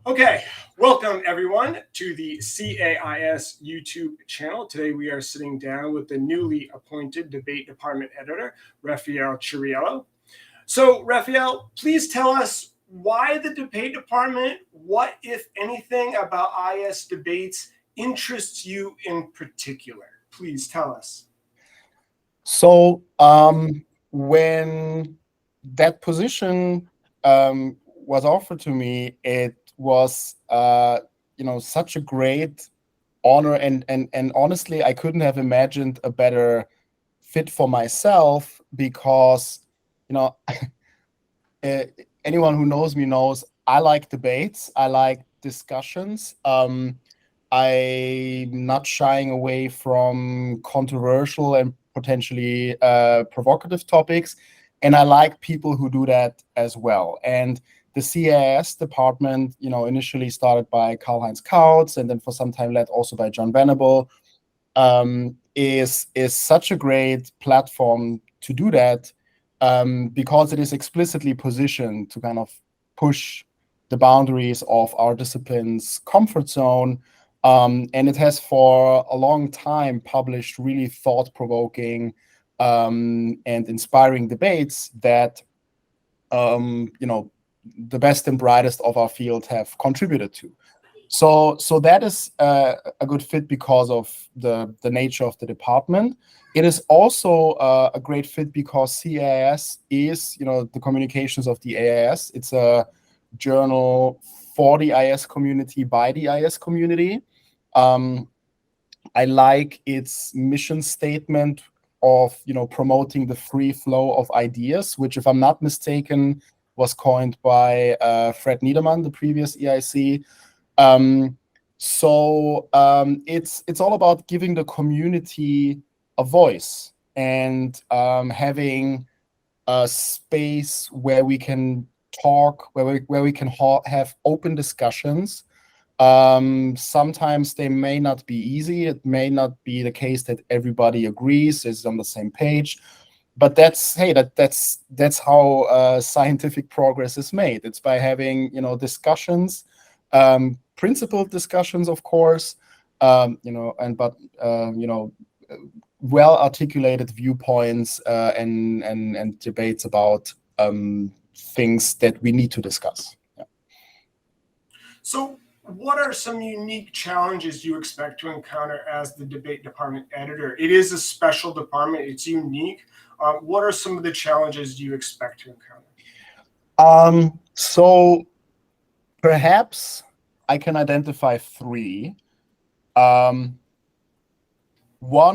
Okay, welcome everyone to the CAIS YouTube channel. Today we are sitting down with the newly appointed debate department editor, Raffaele Ciriello. So, Raffaele, please tell us why the debate department, what, if anything, about IS debates interests you in particular? Please tell us. So, when that position was offered to me, it was such a great honor, and honestly, I couldn't have imagined a better fit for myself because uh, anyone who knows me knows I like debates, I like discussions. I'm not shying away from controversial and potentially provocative topics, and I like people who do that as well. And the CAS department, initially started by Karl-Heinz Kautz, and then for some time led also by John Venable, is such a great platform to do that, because it is explicitly positioned to kind of push the boundaries of our discipline's comfort zone. And it has for a long time published really thought-provoking and inspiring debates that the best and brightest of our field have contributed to. So that is a good fit because of the nature of the department. It is also a great fit because CAIS is, the communications of the AIS. It's a journal for the IS community by the IS community. I like its mission statement of promoting the free flow of ideas, which, if I'm not mistaken, was coined by Fred Niederman, the previous EIC. It's all about giving the community a voice and having a space where we can talk, where we can have open discussions. Sometimes they may not be easy. It may not be the case that everybody agrees, is on the same page, but that's how scientific progress is made. It's by having discussions, principled discussions, of course, well articulated viewpoints and debates about things that we need to discuss. Yeah. So, what are some unique challenges you expect to encounter as the debate department editor? It is a special department, it's unique. What are some of the challenges you expect to encounter? So perhaps I can identify three. One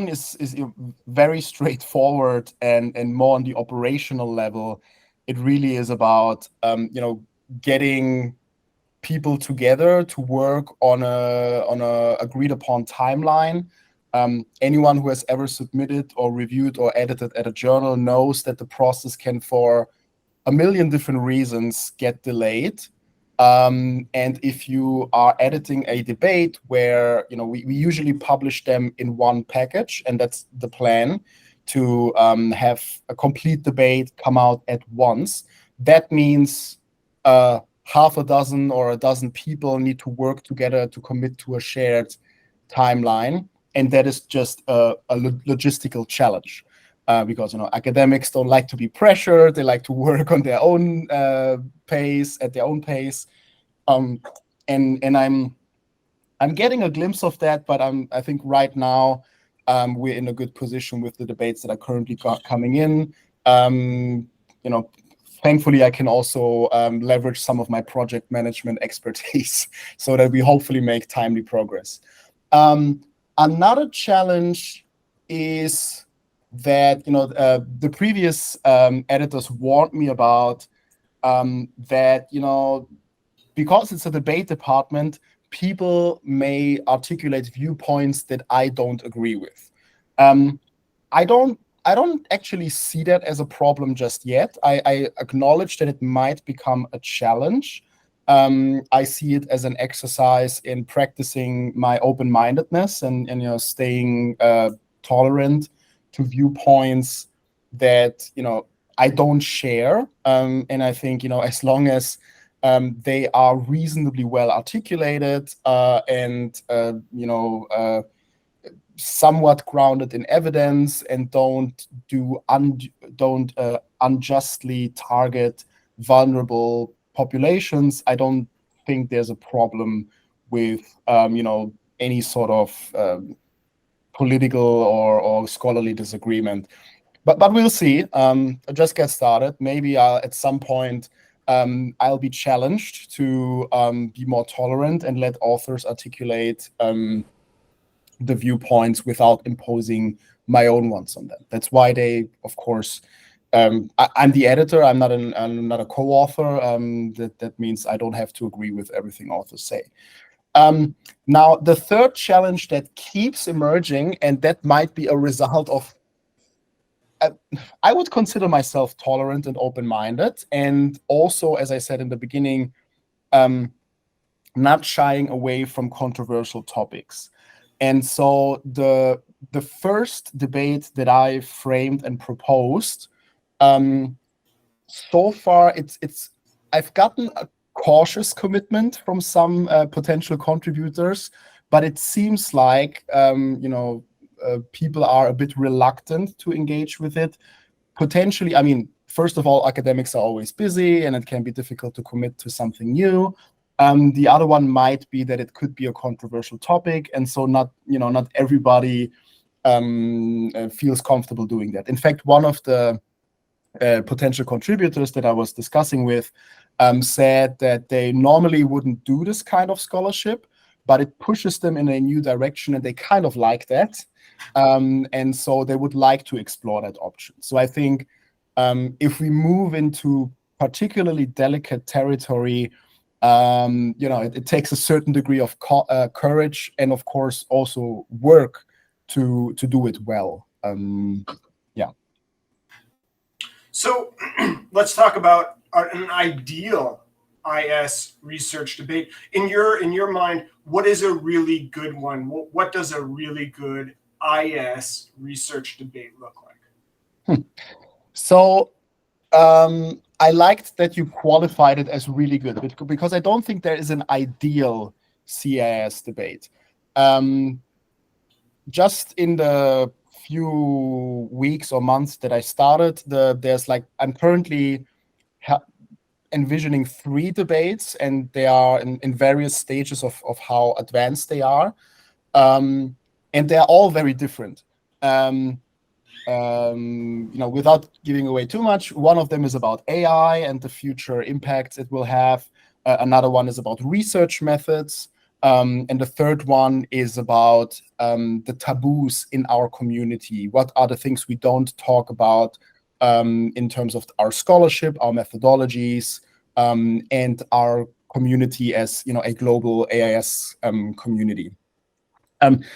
is very straightforward and more on the operational level. It really is about getting people together to work on a agreed upon timeline. Anyone who has ever submitted or reviewed or edited at a journal knows that the process can, for a million different reasons, get delayed. And if you are editing a debate where we usually publish them in one package, and that's the plan, to have a complete debate come out at once, that means half a dozen or a dozen people need to work together to commit to a shared timeline, and that is just a logistical challenge. Because academics don't like to be pressured; they like to work on their own pace, at their own pace. And I'm getting a glimpse of that, but I think right now we're in a good position with the debates that are currently coming in. Thankfully, I can also leverage some of my project management expertise so that we hopefully make timely progress. Another challenge is that the previous editors warned me about, that because it's a debate department, people may articulate viewpoints that I don't agree with. I don't actually see that as a problem just yet. I acknowledge that it might become a challenge. I see it as an exercise in practicing my open-mindedness and staying tolerant to viewpoints that I don't share. And I think as long as They are reasonably well articulated and somewhat grounded in evidence, and don't unjustly target vulnerable populations. I don't think there's a problem with any sort of political or scholarly disagreement. But we'll see. Just get started. Maybe at some point I'll be challenged to be more tolerant and let authors articulate the viewpoints without imposing my own ones on them. That's why they, of course, I'm the editor. I'm not a co-author. That means I don't have to agree with everything authors say. Now, the third challenge that keeps emerging, and that might be a result of, I would consider myself tolerant and open-minded, and also, as I said in the beginning, not shying away from controversial topics. And so the first debate that I framed and proposed, so far I've gotten a cautious commitment from some potential contributors, but it seems like people are a bit reluctant to engage with it. Potentially, I mean, first of all, academics are always busy, and it can be difficult to commit to something new. The other one might be that it could be a controversial topic, and so not everybody feels comfortable doing that. In fact, one of the potential contributors that I was discussing with said that they normally wouldn't do this kind of scholarship, but it pushes them in a new direction, and they kind of like that. And so they would like to explore that option. So I think if we move into particularly delicate territory, it takes a certain degree of courage, and of course also work to do it well. So let's talk about an ideal IS research debate. In your mind, what is a really good one? What does a really good IS research debate look like? So I liked that you qualified it as really good, because I don't think there is an ideal CIS debate. Just in the few weeks or months that I started, I'm currently envisioning 3 debates, and they are in various stages of how advanced they are, and they're all very different. Without giving away too much, one of them is about AI and the future impacts it will have. Another one is about research methods. And the third one is about the taboos in our community. What are the things we don't talk about in terms of our scholarship, our methodologies, and our community as a global AIS community.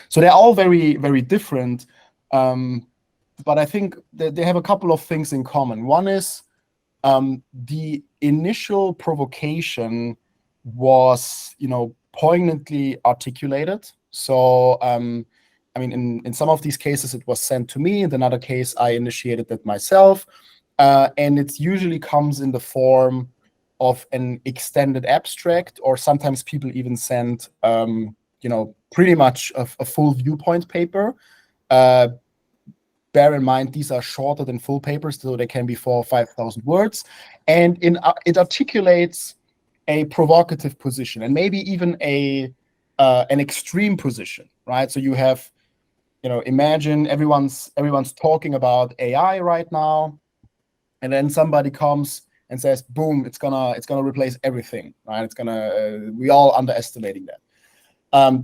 So they're all very, very different. But I think that they have a couple of things in common. One is the initial provocation was, poignantly articulated. So, in some of these cases, it was sent to me. In another case, I initiated it myself. And it usually comes in the form of an extended abstract, or sometimes people even send, pretty much a full viewpoint paper. Bear in mind, these are shorter than full papers, so they can be 4,000 or 5,000 words. And it articulates a provocative position, and maybe even an extreme position, right? So you have, imagine everyone's talking about AI right now, and then somebody comes and says, boom, it's gonna replace everything, right? We all underestimating that.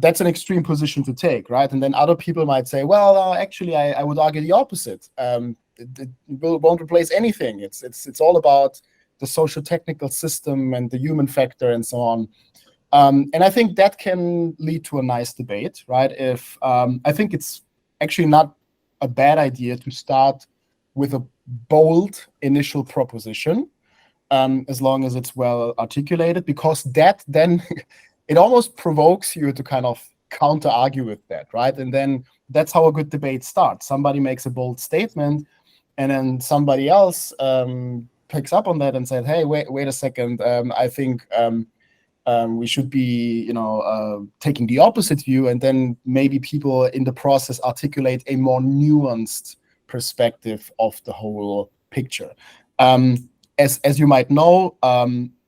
That's an extreme position to take, right? And then other people might say, well, actually, I would argue the opposite. It won't replace anything. It's all about the socio-technical system and the human factor and so on. And I think that can lead to a nice debate, right? I think it's actually not a bad idea to start with a bold initial proposition, as long as it's well articulated, because that then it almost provokes you to kind of counter argue with that, right? And then that's how a good debate starts. Somebody makes a bold statement, and then somebody else picks up on that and said, hey, wait a second, I think we should be, taking the opposite view, and then maybe people in the process articulate a more nuanced perspective of the whole picture. As you might know,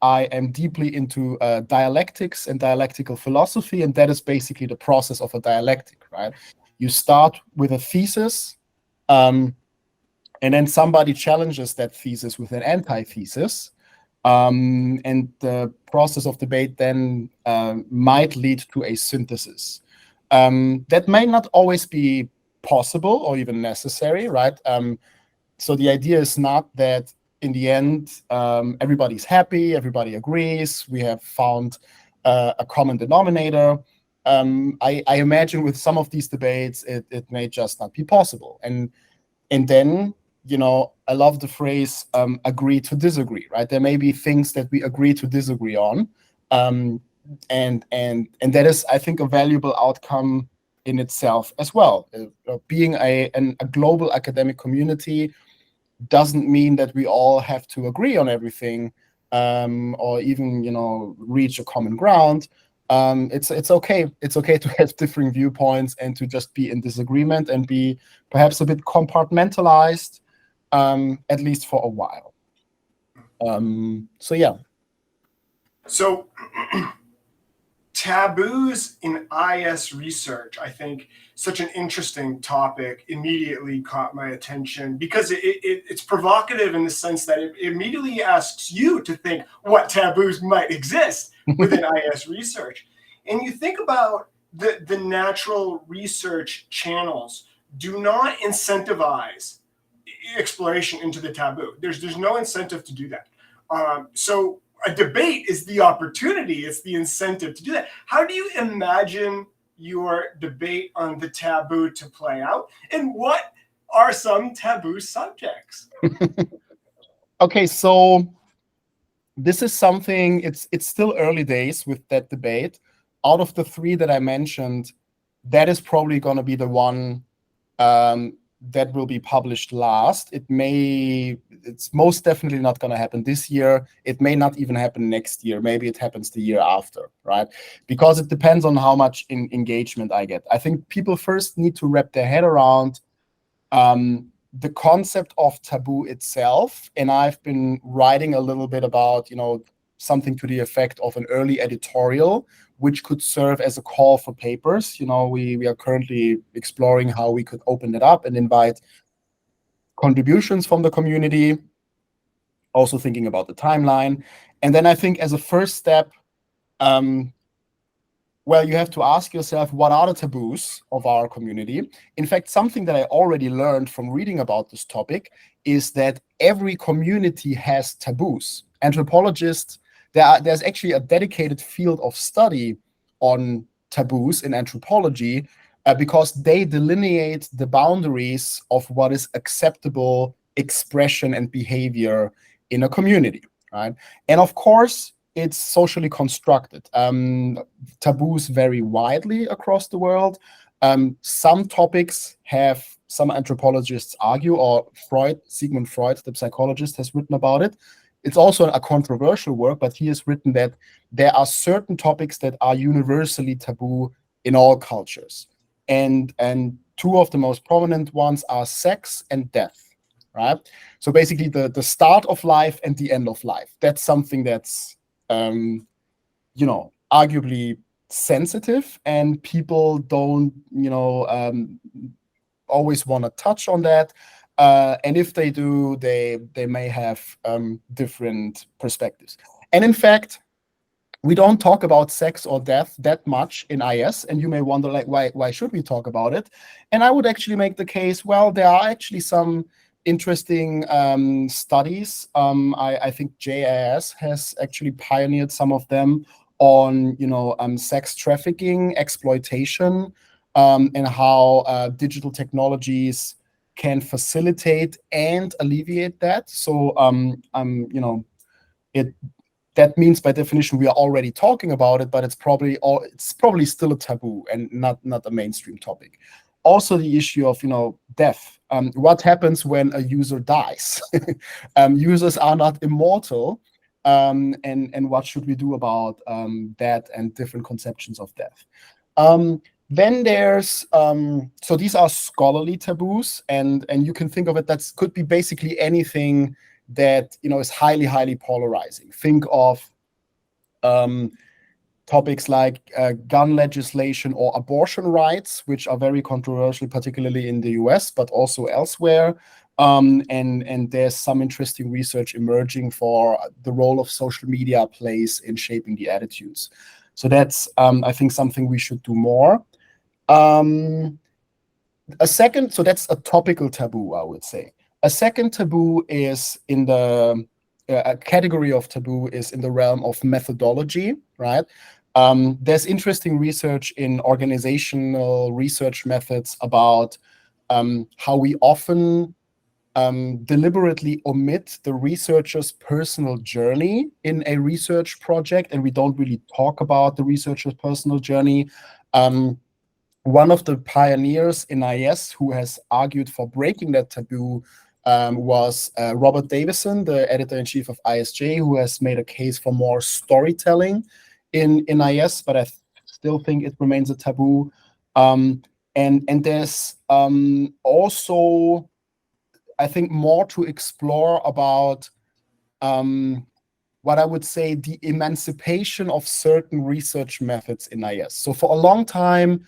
I am deeply into dialectics and dialectical philosophy, and that is basically the process of a dialectic, right? You start with a thesis, and then somebody challenges that thesis with an antithesis. And the process of debate then might lead to a synthesis. That may not always be possible or even necessary, right? So the idea is not that in the end, everybody's happy, everybody agrees, we have found a common denominator. I imagine with some of these debates, it may just not be possible. And then, I love the phrase agree to disagree, right? There may be things that we agree to disagree on. And that is, I think, a valuable outcome in itself as well. Being a global academic community doesn't mean that we all have to agree on everything, or even, reach a common ground. It's okay. It's okay to have differing viewpoints and to just be in disagreement and be perhaps a bit compartmentalized, at least for a while. So yeah. So taboos in IS research, I think such an interesting topic, immediately caught my attention because it's provocative in the sense that it immediately asks you to think what taboos might exist within IS research. And you think about the natural research channels do not incentivize exploration into the taboo. There's no incentive to do that. So a debate is the opportunity, it's the incentive to do that. How do you imagine your debate on the taboo to play out? And what are some taboo subjects? Okay, so this is something, it's still early days with that debate. Out of the three that I mentioned, that is probably going to be the one that will be published last. It's most definitely not going to happen this year. It may not even happen next year. Maybe it happens the year after, right? Because it depends on how much engagement I get. I think people first need to wrap their head around the concept of taboo itself. And I've been writing a little bit about, something to the effect of an early editorial, which could serve as a call for papers. We are currently exploring how we could open it up and invite contributions from the community, also thinking about the timeline. And then I think as a first step, you have to ask yourself, what are the taboos of our community? In fact, something that I already learned from reading about this topic is that every community has taboos. Anthropologists, there's actually a dedicated field of study on taboos in anthropology, because they delineate the boundaries of what is acceptable expression and behavior in a community, right? And of course, it's socially constructed. Taboos vary widely across the world. Some topics have, some anthropologists argue, or Sigmund Freud, the psychologist, has written about it. It's also a controversial work, but he has written that there are certain topics that are universally taboo in all cultures. And two of the most prominent ones are sex and death, right? So basically the start of life and the end of life. That's something that's, arguably sensitive, and people don't, always want to touch on that. And if they do, they may have different perspectives. And in fact, we don't talk about sex or death that much in IS, and you may wonder, why should we talk about it? And I would actually make the case, there are actually some interesting studies. I think JIS has actually pioneered some of them on, sex trafficking, exploitation, and how digital technologies can facilitate and alleviate that. So, that means by definition we are already talking about it, but it's probably still a taboo and not a mainstream topic. Also, the issue of death. What happens when a user dies? Users are not immortal. And what should we do about that and different conceptions of death? Then there's so these are scholarly taboos, and you can think of it that could be basically anything that is highly polarizing. Think of topics like gun legislation or abortion rights, which are very controversial, particularly in the US, but also elsewhere. And there's some interesting research emerging for the role of social media plays in shaping the attitudes. So that's, I think, something we should do more. So that's a topical taboo, I would say. A second taboo is in the, a category of taboo is in the realm of methodology, right? There's interesting research in organizational research methods about how we often deliberately omit the researcher's personal journey in a research project, and we don't really talk about the researcher's personal journey. One of the pioneers in IS who has argued for breaking that taboo was Robert Davison, the editor-in-chief of ISJ, who has made a case for more storytelling in IS, but I still think it remains a taboo. And there's also, I think, more to explore about what I would say the emancipation of certain research methods in IS. So for a long time,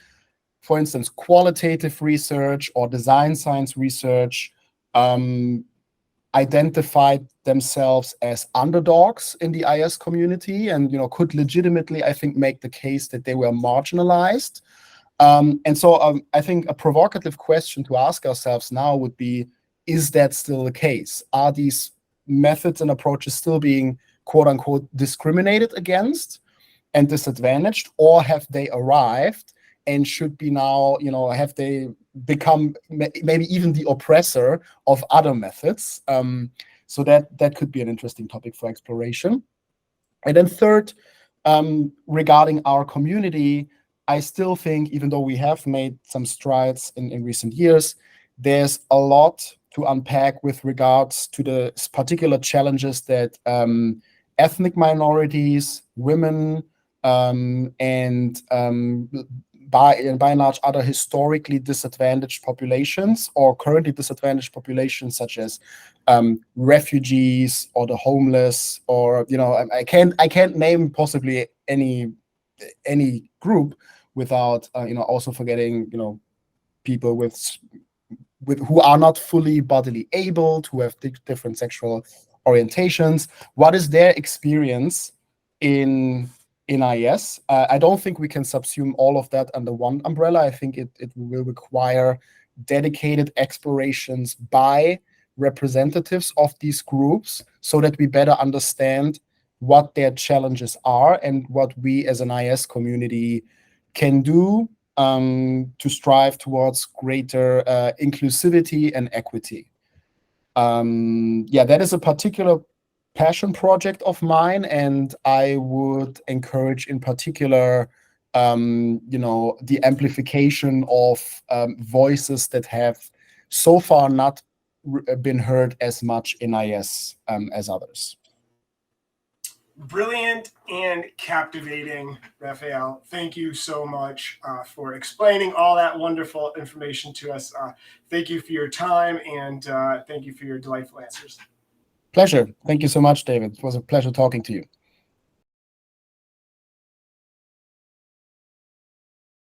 for instance, qualitative research or design science research identified themselves as underdogs in the IS community, and could legitimately, I think, make the case that they were marginalized. And so I think a provocative question to ask ourselves now would be, is that still the case? Are these methods and approaches still being, quote unquote, discriminated against and disadvantaged, or have they arrived and should be now, have they become maybe even the oppressor of other methods? So that could be an interesting topic for exploration. And then third, regarding our community, I still think, even though we have made some strides in recent years, there's a lot to unpack with regards to the particular challenges that ethnic minorities, women, and by and large other historically disadvantaged populations or currently disadvantaged populations, such as refugees or the homeless, or I can't name possibly any group without also forgetting people with who are not fully bodily able, who have different sexual orientations. What is their experience in IS? I don't think we can subsume all of that under one umbrella. I think it will require dedicated explorations by representatives of these groups so that we better understand what their challenges are and what we as an IS community can do to strive towards greater inclusivity and equity. That is a particular passion project of mine, and I would encourage in particular the amplification of voices that have so far not been heard as much in IS as others. Brilliant and captivating, Raffaele. Thank you so much for explaining all that wonderful information to us. Thank you for your time, and thank you for your delightful answers. Pleasure. Thank you so much, David. It was a pleasure talking to you.